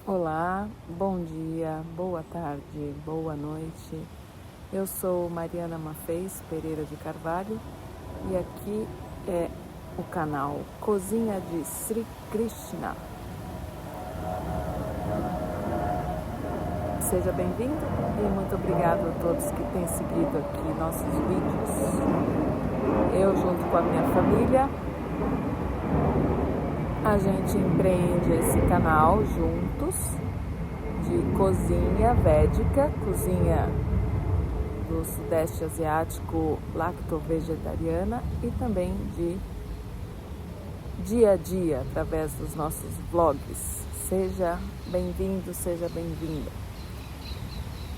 Olá, bom dia, boa tarde, boa noite. Eu sou Mariana Mafez Pereira de Carvalho e aqui é o canal Cozinha de Sri Krishna. Seja bem-vindo e muito obrigado a todos que têm seguido aqui nossos vídeos. Eu, junto com a minha família, a gente empreende esse canal juntos de cozinha védica, cozinha do Sudeste Asiático lacto-vegetariana e também de dia a dia através dos nossos vlogs. Seja bem-vindo, seja bem-vinda.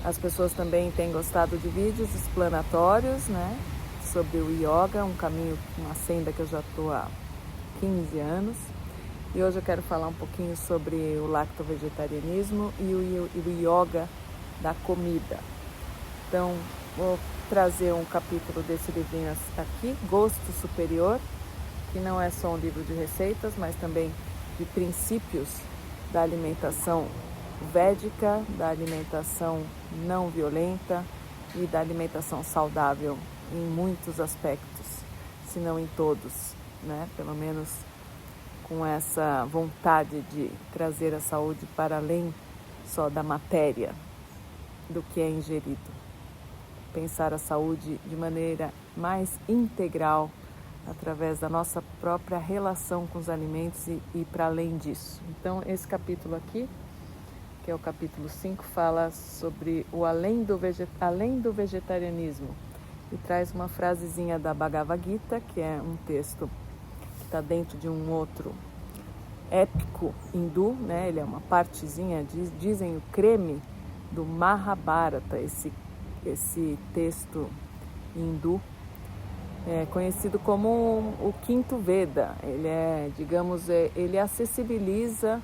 As pessoas também têm gostado de vídeos explanatórios, né, sobre o yoga, um caminho, uma senda que eu já estou há 15 anos. E hoje eu quero falar um pouquinho sobre o lacto-vegetarianismo e o yoga da comida. Então, vou trazer um capítulo desse livrinho aqui, Gosto Superior, que não é só um livro de receitas, mas também de princípios da alimentação védica, da alimentação não violenta e da alimentação saudável em muitos aspectos, se não em todos, né? Pelo menos com essa vontade de trazer a saúde para além só da matéria do que é ingerido. Pensar a saúde de maneira mais integral através da nossa própria relação com os alimentos e para além disso. Então, esse capítulo aqui, que é o capítulo 5, fala sobre o além do vegetarianismo e traz uma frasezinha da Bhagavad Gita, que é um texto está dentro de um outro épico hindu, né? Ele é uma partezinha, dizem o creme do Mahabharata, esse texto hindu, é conhecido como o quinto Veda. Ele é, digamos, ele acessibiliza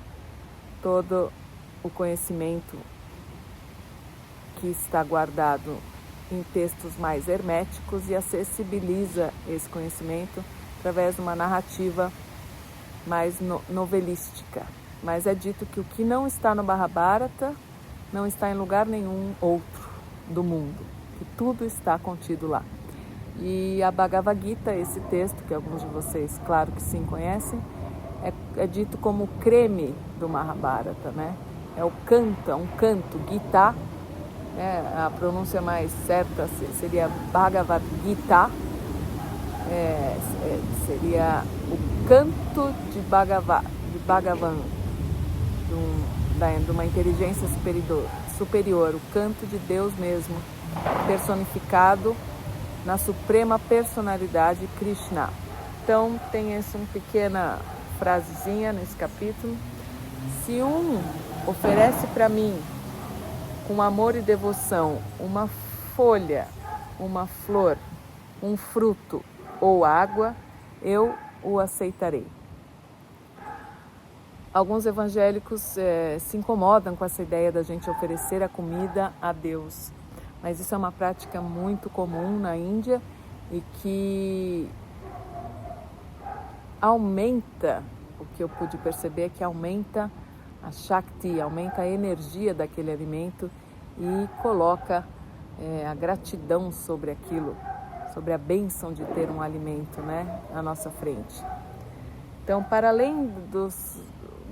todo o conhecimento que está guardado em textos mais herméticos e acessibiliza esse conhecimento através de uma narrativa mais novelística. Mas é dito que o que não está no Mahabharata não está em lugar nenhum outro do mundo, que tudo está contido lá. E a Bhagavad Gita, esse texto, que alguns de vocês, claro que sim, conhecem, é dito como o creme do Mahabharata, né? É um canto, Gita, né? A pronúncia mais certa seria Bhagavad Gita, seria o canto de Bhagavan, de uma inteligência superior, o canto de Deus mesmo, personificado na suprema personalidade Krishna. Então tem essa uma pequena frasezinha nesse capítulo. Se um oferece para mim, com amor e devoção, uma folha, uma flor, um fruto ou água, eu o aceitarei. Alguns evangélicos se incomodam com essa ideia da gente oferecer a comida a Deus, mas isso é uma prática muito comum na Índia e que aumenta, o que eu pude perceber é que aumenta a Shakti, aumenta a energia daquele alimento e coloca a gratidão sobre aquilo, sobre a bênção de ter um alimento, né, à nossa frente. Então, para além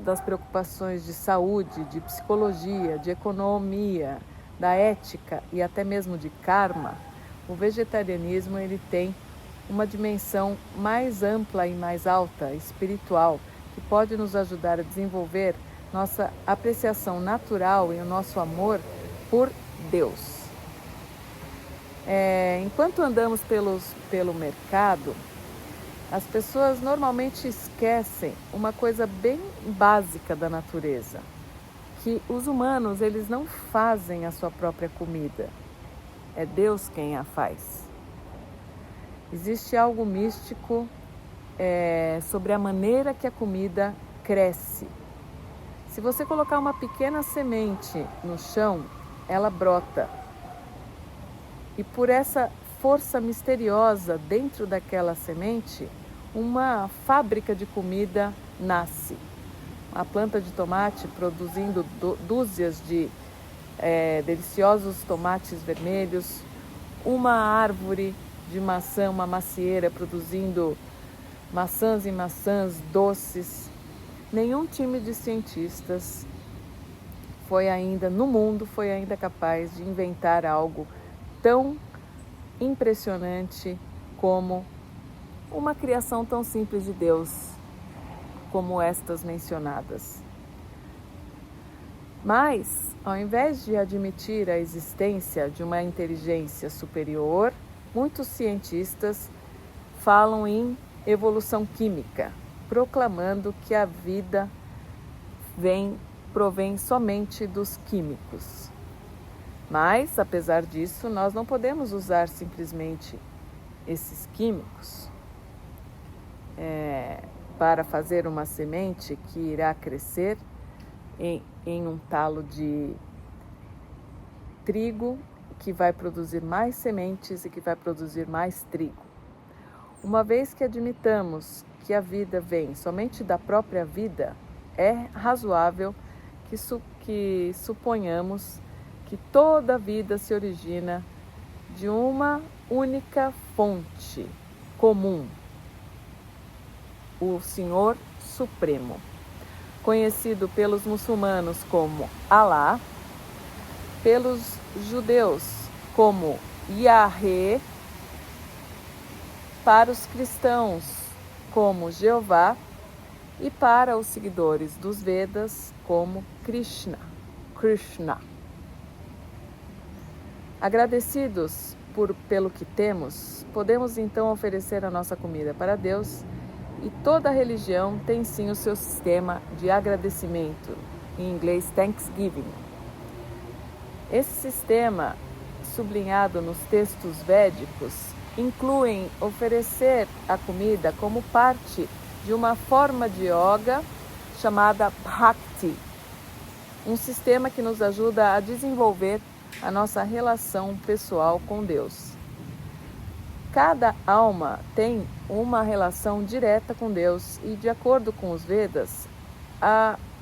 das preocupações de saúde, de psicologia, de economia, da ética e até mesmo de karma, o vegetarianismo ele tem uma dimensão mais ampla e mais alta, espiritual, que pode nos ajudar a desenvolver nossa apreciação natural e o nosso amor por Deus. Enquanto andamos pelo mercado, as pessoas normalmente esquecem uma coisa bem básica da natureza, que os humanos eles não fazem a sua própria comida, é Deus quem a faz. Existe algo místico sobre a maneira que a comida cresce. Se você colocar uma pequena semente no chão, ela brota. E por essa força misteriosa dentro daquela semente, uma fábrica de comida nasce. a planta de tomate produzindo dúzias de deliciosos tomates vermelhos, uma árvore de maçã, uma macieira produzindo maçãs e maçãs doces. Nenhum time de cientistas no mundo foi ainda capaz de inventar algo tão impressionante como uma criação tão simples de Deus como estas mencionadas. Mas, ao invés de admitir a existência de uma inteligência superior, muitos cientistas falam em evolução química, proclamando que a vida provém somente dos químicos. Mas, apesar disso, nós não podemos usar simplesmente esses químicos para fazer uma semente que irá crescer em um talo de trigo, que vai produzir mais sementes e que vai produzir mais trigo. Uma vez que admitamos que a vida vem somente da própria vida, é razoável que suponhamos que toda a vida se origina de uma única fonte comum, o Senhor Supremo, conhecido pelos muçulmanos como Alá, pelos judeus como Yahvé, para os cristãos como Jeová e para os seguidores dos Vedas como Krishna. Agradecidos pelo que temos, podemos então oferecer a nossa comida para Deus, e toda religião tem sim o seu sistema de agradecimento, em inglês Thanksgiving. Esse sistema, sublinhado nos textos védicos, inclui oferecer a comida como parte de uma forma de yoga chamada Bhakti, um sistema que nos ajuda a desenvolver a nossa relação pessoal com Deus. Cada alma tem uma relação direta com Deus e, de acordo com os Vedas,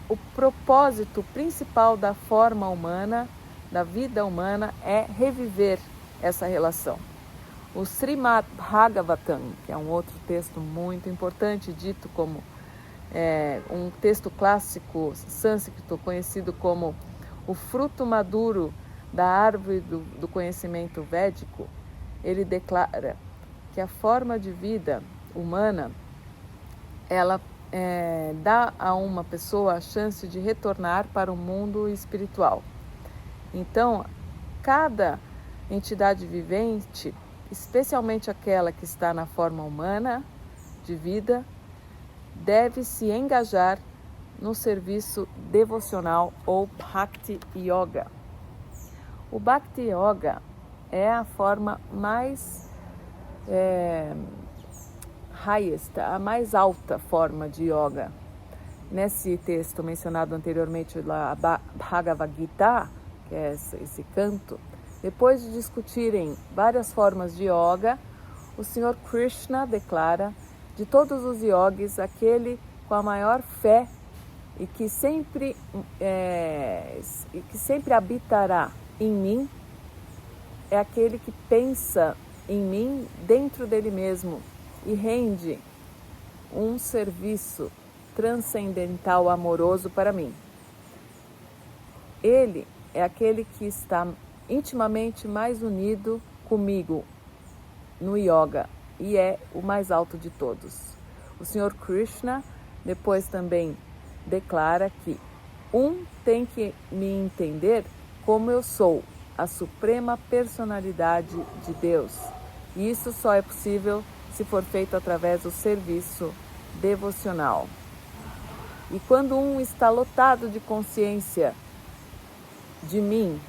o propósito principal da forma humana, da vida humana, é reviver essa relação. O Srimad Bhagavatam, que é um outro texto muito importante, dito como um texto clássico sânscrito conhecido como o fruto maduro da árvore do conhecimento védico, ele declara que a forma de vida humana, ela dá a uma pessoa a chance de retornar para o mundo espiritual. Então, cada entidade vivente, especialmente aquela que está na forma humana de vida, deve se engajar no serviço devocional ou Bhakti Yoga. O Bhakti Yoga é a forma mais a mais alta forma de yoga. Nesse texto mencionado anteriormente, a Bhagavad Gita, que é esse canto, depois de discutirem várias formas de yoga, o Senhor Krishna declara: de todos os yogis, aquele com a maior fé e que sempre habitará em mim é aquele que pensa em mim dentro dele mesmo e rende um serviço transcendental amoroso para mim. Ele é aquele que está intimamente mais unido comigo no yoga e é o mais alto de todos. O Senhor Krishna depois também declara que tem que me entender como eu sou, a suprema personalidade de Deus. E isso só é possível se for feito através do serviço devocional. E quando está lotado de consciência de mim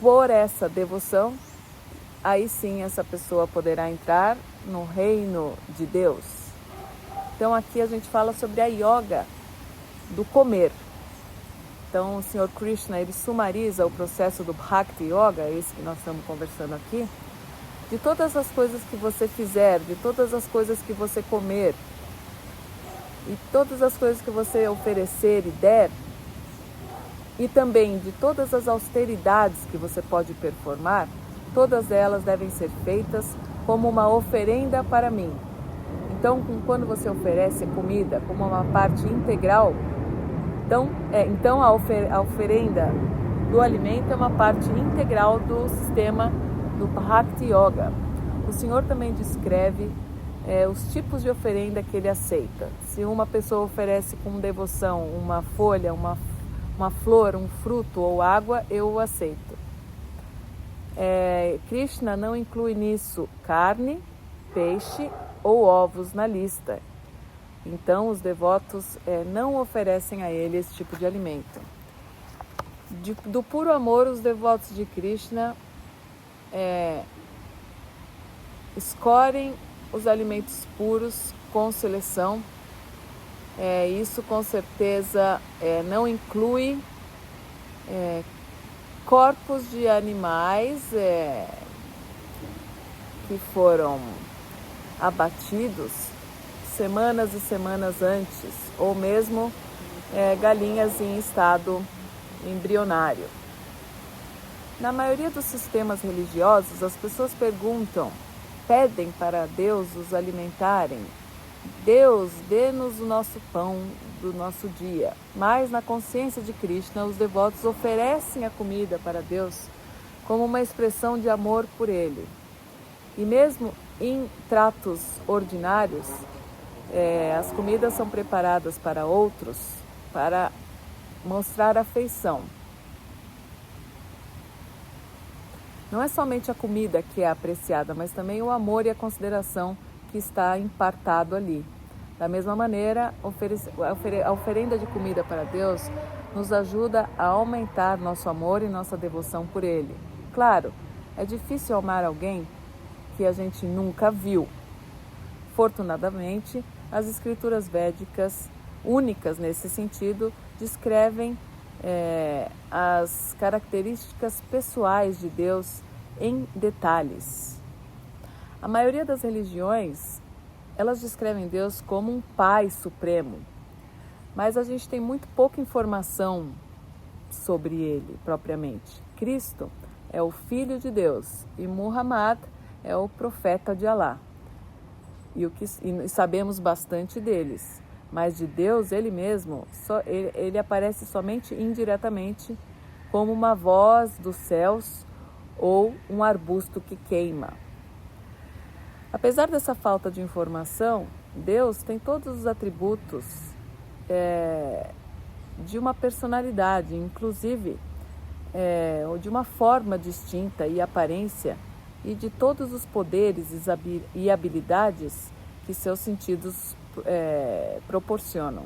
por essa devoção, aí sim essa pessoa poderá entrar no reino de Deus. Então aqui a gente fala sobre a yoga do comer. Então o Senhor Krishna, ele sumariza o processo do Bhakti Yoga, esse que nós estamos conversando aqui, de todas as coisas que você fizer, de todas as coisas que você comer, e todas as coisas que você oferecer e der, e também de todas as austeridades que você pode performar, todas elas devem ser feitas como uma oferenda para mim. Então, quando você oferece comida como uma parte integral, então a oferenda do alimento é uma parte integral do sistema do Bhakti Yoga. O Senhor também descreve os tipos de oferenda que ele aceita. Se uma pessoa oferece com devoção uma folha, uma flor, um fruto ou água, eu o aceito. Krishna não inclui nisso carne, peixe ou ovos na lista. Então, os devotos não oferecem a ele esse tipo de alimento. Do puro amor, os devotos de Krishna escolhem os alimentos puros com seleção. Isso com certeza não inclui corpos de animais que foram abatidos semanas e semanas antes, ou mesmo galinhas em estado embrionário. Na maioria dos sistemas religiosos, as pessoas pedem para Deus os alimentarem. Deus, dê-nos o nosso pão do nosso dia. Mas na consciência de Krishna, os devotos oferecem a comida para Deus como uma expressão de amor por Ele. E mesmo em tratos ordinários, as comidas são preparadas para outros para mostrar afeição. Não é somente a comida que é apreciada, mas também o amor e a consideração que está impartado ali. Da mesma maneira, a oferenda de comida para Deus nos ajuda a aumentar nosso amor e nossa devoção por Ele. Claro, é difícil amar alguém que a gente nunca viu. Fortunadamente, as escrituras védicas, únicas nesse sentido, descrevem as características pessoais de Deus em detalhes. A maioria das religiões, elas descrevem Deus como um Pai Supremo, mas a gente tem muito pouca informação sobre Ele propriamente. Cristo é o Filho de Deus e Muhammad é o profeta de Alá. E sabemos bastante deles, mas de Deus, Ele mesmo, ele aparece somente indiretamente como uma voz dos céus ou um arbusto que queima. Apesar dessa falta de informação, Deus tem todos os atributos de uma personalidade, inclusive de uma forma distinta e aparência, e de todos os poderes e habilidades que seus sentidos proporcionam.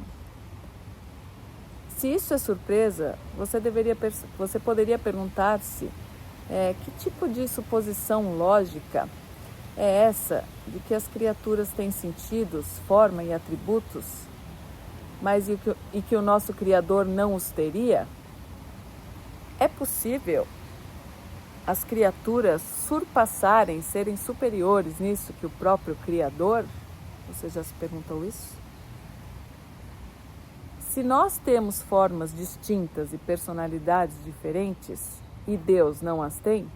Se isso é surpresa, você poderia perguntar-se que tipo de suposição lógica é essa de que as criaturas têm sentidos, forma e atributos, mas e que o nosso Criador não os teria? É possível as criaturas surpassarem, serem superiores nisso que o próprio Criador? Você já se perguntou isso? Se nós temos formas distintas e personalidades diferentes, e Deus não as tem,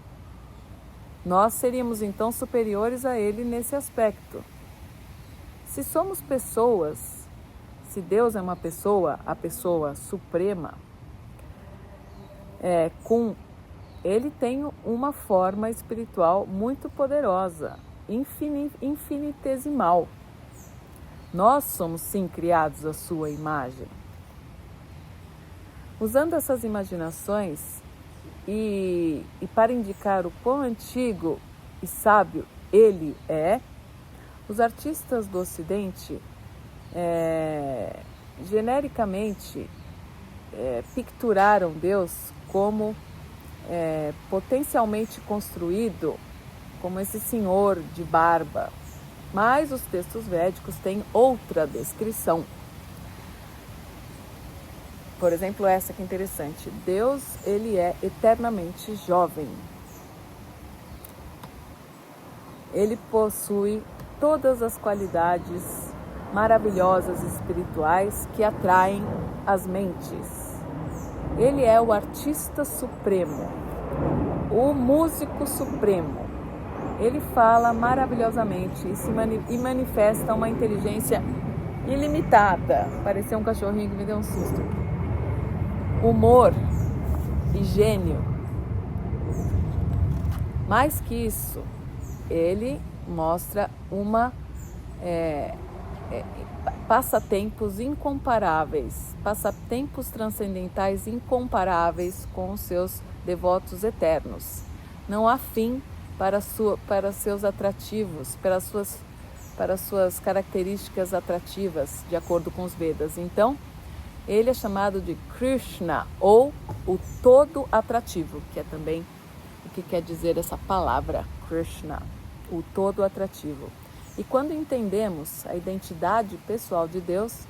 nós seríamos então superiores a Ele nesse aspecto. Se somos pessoas, se Deus é uma pessoa, a pessoa suprema, Ele tem uma forma espiritual muito poderosa, infinitesimal. Nós somos sim criados à sua imagem. Usando essas imaginações e para indicar o quão antigo e sábio Ele é, os artistas do Ocidente genericamente picturaram Deus como potencialmente construído como esse senhor de barba, mas os textos védicos têm outra descrição. Por exemplo, essa que é interessante: Deus, Ele é eternamente jovem. Ele possui todas as qualidades maravilhosas e espirituais que atraem as mentes. Ele é o artista supremo, o músico supremo. Ele fala maravilhosamente e manifesta uma inteligência ilimitada. Pareceu um cachorrinho que me deu um susto. Humor e gênio. Mais que isso, ele mostra passatempos incomparáveis, passatempos transcendentais incomparáveis com os seus devotos eternos. Não há fim para seus atrativos, para suas características atrativas, de acordo com os Vedas. Então, ele é chamado de Krishna, ou o todo atrativo, que é também o que quer dizer essa palavra, Krishna, o todo atrativo. E quando entendemos a identidade pessoal de Deus,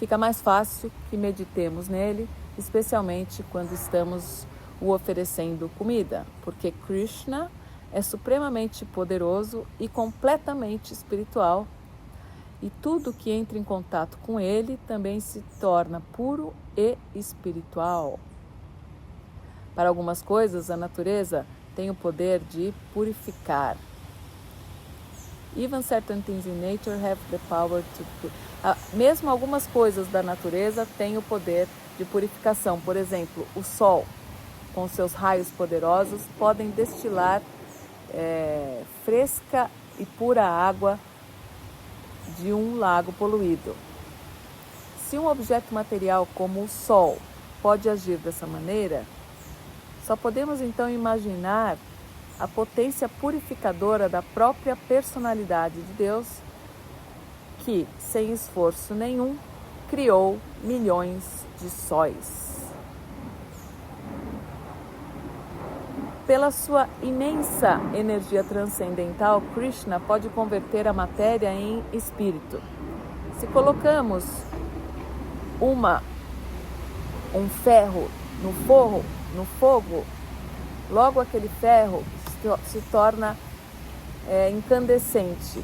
fica mais fácil que meditemos nele, especialmente quando estamos o oferecendo comida, porque Krishna é supremamente poderoso e completamente espiritual, e tudo que entra em contato com ele também se torna puro e espiritual. Para algumas coisas, a natureza tem o poder de purificar. Even certain things in nature have the power to... Mesmo algumas coisas da natureza têm o poder de purificação. Por exemplo, o sol, com seus raios poderosos, podem destilar fresca e pura água de um lago poluído. Se um objeto material como o sol pode agir dessa maneira, só podemos então imaginar a potência purificadora da própria personalidade de Deus, que, sem esforço nenhum, criou milhões de sóis. Pela sua imensa energia transcendental, Krishna pode converter a matéria em espírito. Se colocamos um ferro no fogo, logo aquele ferro se torna incandescente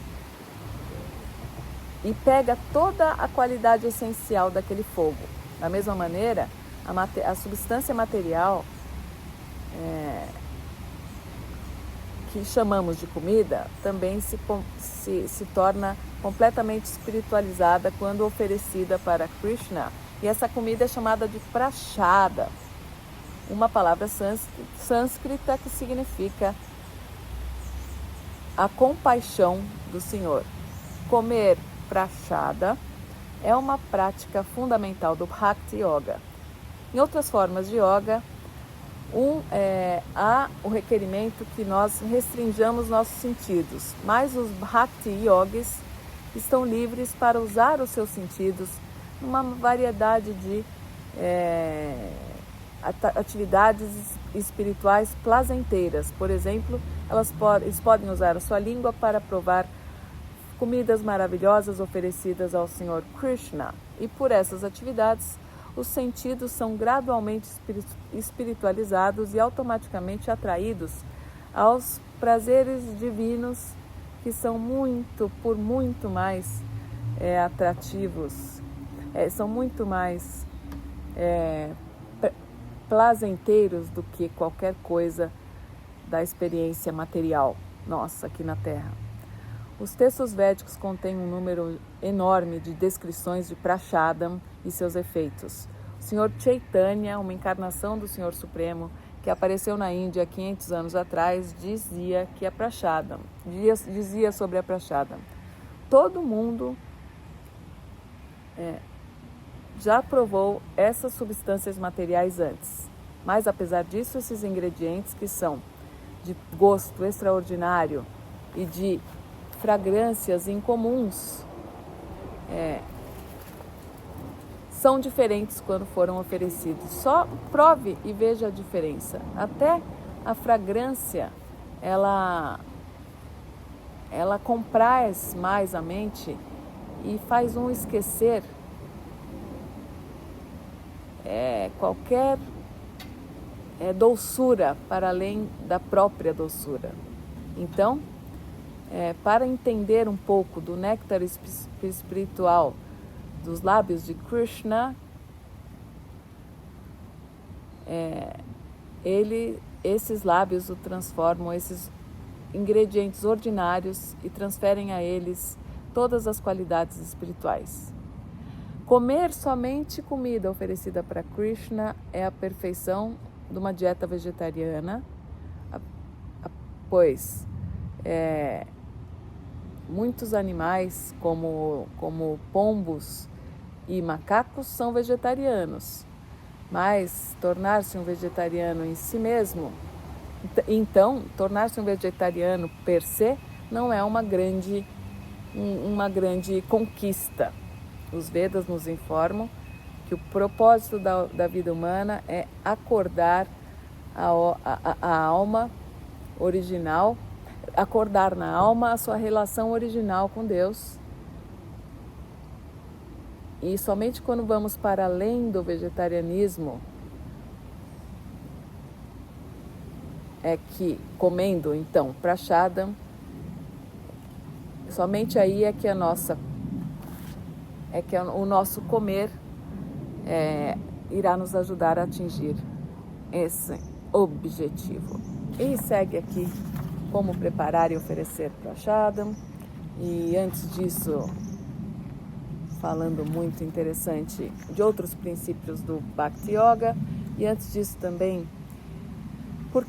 e pega toda a qualidade essencial daquele fogo. Da mesma maneira, a substância material que chamamos de comida também se torna completamente espiritualizada quando oferecida para Krishna. E essa comida é chamada de prashada, uma palavra sânscrita que significa a compaixão do Senhor. Comer prashada é uma prática fundamental do Bhakti Yoga. Em outras formas de yoga, há o requerimento que nós restringamos nossos sentidos, mas os Bhakti Yogis estão livres para usar os seus sentidos numa variedade de atividades espirituais plazenteiras. Por exemplo, eles podem usar a sua língua para provar comidas maravilhosas oferecidas ao Senhor Krishna. E por essas atividades, os sentidos são gradualmente espiritualizados e automaticamente atraídos aos prazeres divinos, que são por muito mais atrativos, são muito mais plazenteiros do que qualquer coisa da experiência material nossa aqui na Terra. Os textos védicos contêm um número enorme de descrições de Prashadam e seus efeitos. O Senhor Chaitanya, uma encarnação do Senhor Supremo, que apareceu na Índia 500 anos atrás, dizia sobre a Prashadam. Todo mundo já provou essas substâncias materiais antes, mas apesar disso, esses ingredientes, que são de gosto extraordinário e de fragrâncias incomuns, são diferentes quando foram oferecidos. Só prove e veja a diferença. Até a fragrância, ela compraz mais a mente e faz esquecer qualquer doçura para além da própria doçura. Então, para entender um pouco do néctar espiritual dos lábios de Krishna, esses lábios o transformam, esses ingredientes ordinários, e transferem a eles todas as qualidades espirituais. Comer somente comida oferecida para Krishna é a perfeição de uma dieta vegetariana, pois muitos animais, como pombos e macacos, são vegetarianos. Mas tornar-se um vegetariano em si mesmo, então, tornar-se um vegetariano per se, não é uma grande conquista. Os Vedas nos informam que o propósito da vida humana é acordar a alma original, acordar na alma a sua relação original com Deus. E somente quando vamos para além do vegetarianismo é que, comendo então prashadam, somente aí é que o nosso comer irá nos ajudar a atingir esse objetivo. E segue aqui como preparar e oferecer prashadam. E antes disso, falando muito interessante de outros princípios do Bhakti Yoga. E antes disso também,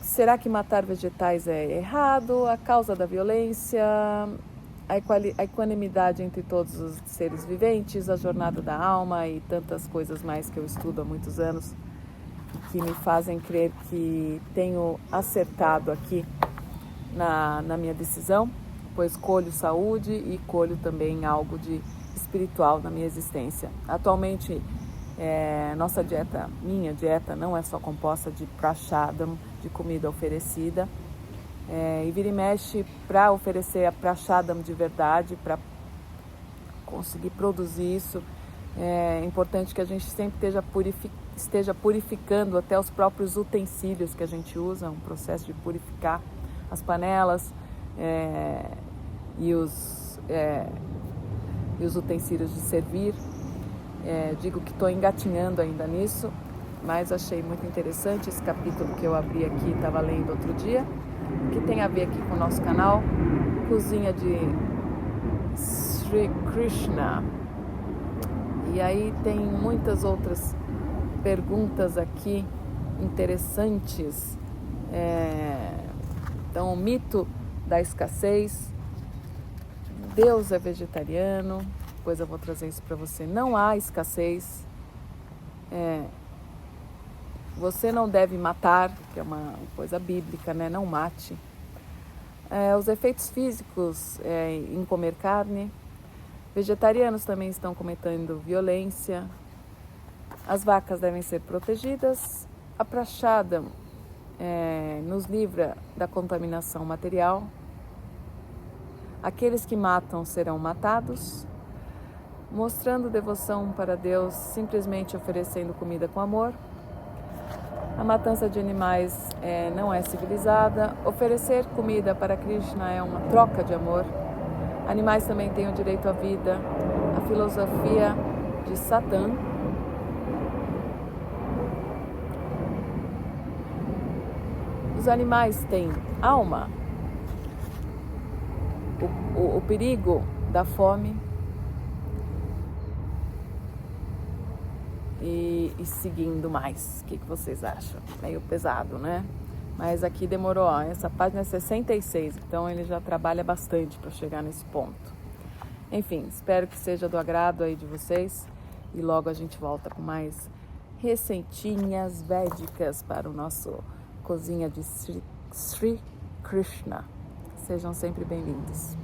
será que matar vegetais é errado? A causa da violência, a equanimidade entre todos os seres viventes, a jornada da alma e tantas coisas mais que eu estudo há muitos anos, que me fazem crer que tenho acertado aqui na minha decisão, pois colho saúde e colho também algo de espiritual na minha existência. Atualmente, minha dieta não é só composta de prashadam, de comida oferecida, e vira e mexe para oferecer a prashadam de verdade, para conseguir produzir isso. É importante que a gente sempre esteja purificando até os próprios utensílios que a gente usa, um processo de purificar as panelas e os utensílios de servir. Digo que estou engatinhando ainda nisso, mas achei muito interessante esse capítulo que eu abri aqui, estava lendo outro dia, que tem a ver aqui com o nosso canal, Cozinha de Sri Krishna. E aí tem muitas outras perguntas aqui interessantes. Então, o mito da escassez. Deus é vegetariano, depois eu vou trazer isso para você. Não há escassez. Você não deve matar, que é uma coisa bíblica, né? Não mate. Os efeitos físicos em comer carne. Vegetarianos também estão cometendo violência. As vacas devem ser protegidas. A prashadam nos livra da contaminação material. Aqueles que matam serão matados. Mostrando devoção para Deus, simplesmente oferecendo comida com amor. A matança de animais não é civilizada. Oferecer comida para Krishna é uma troca de amor. Animais também têm o direito à vida. A filosofia de Satã. Os animais têm alma. O perigo da fome. E seguindo mais, o que vocês acham? Meio pesado, né? Mas aqui demorou, essa página é 66, então ele já trabalha bastante para chegar nesse ponto. Enfim, espero que seja do agrado aí de vocês e logo a gente volta com mais receitinhas védicas para o nosso Cozinha de Sri Krishna. Sejam sempre bem-vindos.